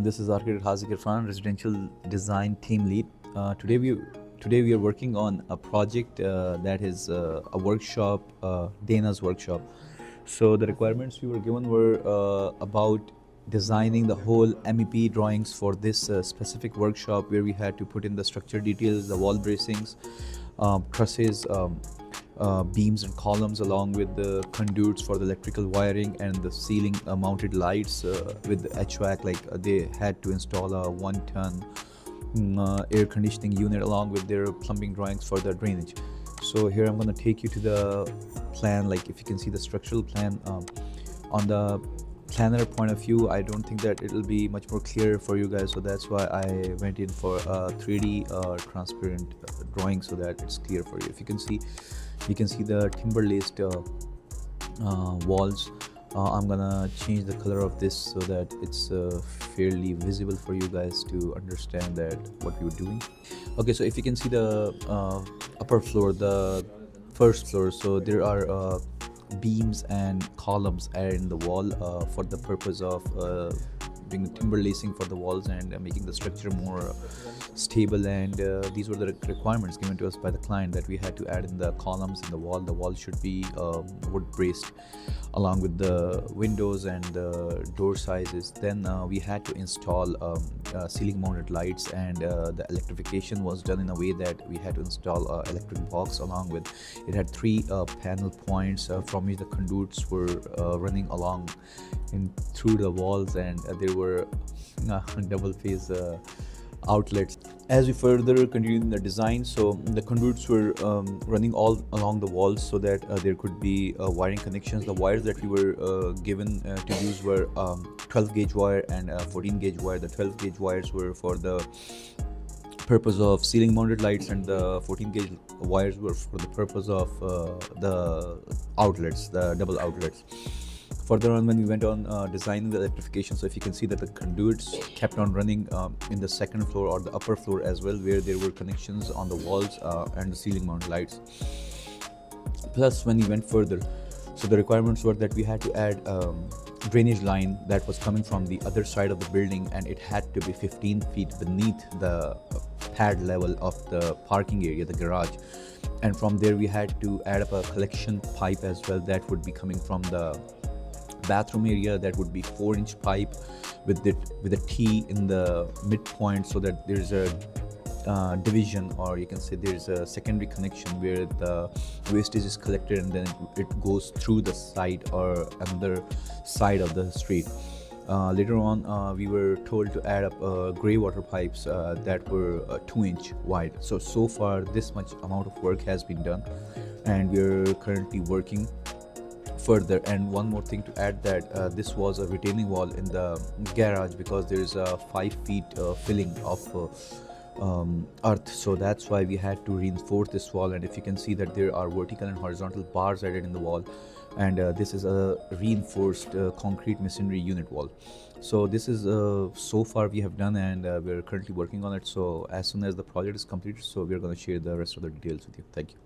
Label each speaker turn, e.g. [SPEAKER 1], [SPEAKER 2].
[SPEAKER 1] This is architect Hazik Irfan, residential design team lead. Today we are working on a project that is a workshop, Dana's workshop. So the requirements we were given were about designing the whole MEP drawings for this specific workshop, where we had to put in the structure details, the wall bracings, trusses, beams and columns, along with the conduits for the electrical wiring and the ceiling mounted lights with the HVAC. Like they had to install a 1-ton air conditioning unit along with their plumbing drawings for the drainage. So here I'm going to take you to the plan. Like if you can see the structural plan on the planner point of view, I don't think that it'll be much more clear for you guys, so that's why I went in for a 3D transparent drawing so that it's clear for you. If you can see, the timber laced walls. I'm gonna change the color of this so that it's fairly visible for you guys to understand that what we're doing. Okay, so if you can see the upper floor, the first floor, so there are beams and columns added in the wall for the purpose of doing timber lacing for the walls and making the structure more stable. And these were the requirements given to us by the client, that we had to add in the columns in the wall. The wall should be wood braced, along with the windows and the door sizes. Then we had to install ceiling mounted lights, and the electrification was done in a way that we had to install electric box, along with it had 3 panel points from which the conduits were running along through the walls, and there were double phase outlets. As we further continued in the design, so the conduits were running all along the walls so that there could be wiring connections. The wires that we were given to use were 12 gauge wire and 14 gauge wire. The 12 gauge wires were for the purpose of ceiling mounted lights, and the 14 gauge wires were for the purpose of the outlets, the double outlets. Further on, when we went on designing the electrification, so if you can see that the conduits kept on running in the second floor or the upper floor as well, where there were connections on the walls and the ceiling mounted lights. Plus, when we went further, so the requirements were that we had to add drainage line that was coming from the other side of the building, and it had to be 15 feet beneath the pad level of the parking area, the garage. And from there we had to add up a collection pipe as well, that would be coming from the bathroom area. That would be 4-inch pipe with a T in the midpoint, so that there's a division, or you can say there's a secondary connection where the wastage is collected and then it goes through the site or another side of the street. Later on, we were told to add up gray water pipes that were 2-inch wide. So far this much amount of work has been done, and we're currently working further. And one more thing to add, that this was a retaining wall in the garage, because there is a 5 feet filling of earth, so that's why we had to reinforce this wall. And if you can see that there are vertical and horizontal bars added in the wall, and this is a reinforced concrete masonry unit wall. So this is so far we have done, and we're currently working on it. So as soon as the project is completed, so we're going to share the rest of the details with you. Thank you.